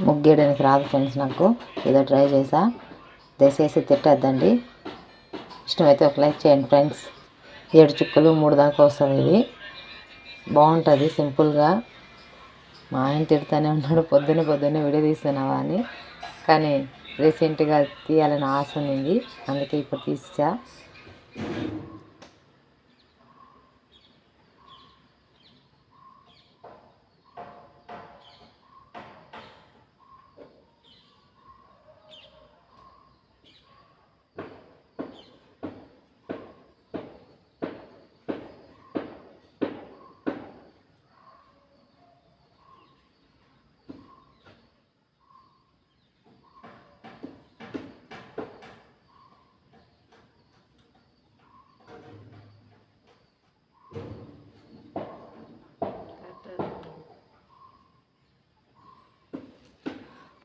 ముగ్గేయడానికి రాదు ఫ్రెండ్స్, నాకు ఏదో ట్రై చేసా. దయచేసి తిట్టద్దండి. ఇష్టమైతే ఒక లైక్ చేయండి ఫ్రెండ్స్. 7 చుక్కలు 3 దాకా వస్తుంది. ఇది బాగుంటుంది సింపుల్గా. మా ఆయన తిడుతూనే ఉన్నాడు, పొద్దున్నే వీడియో తీస్తున్నావా అని. కానీ రీసెంట్గా తీయాలని ఆశ ఉంది, అందుకే ఇప్పుడు తీసా.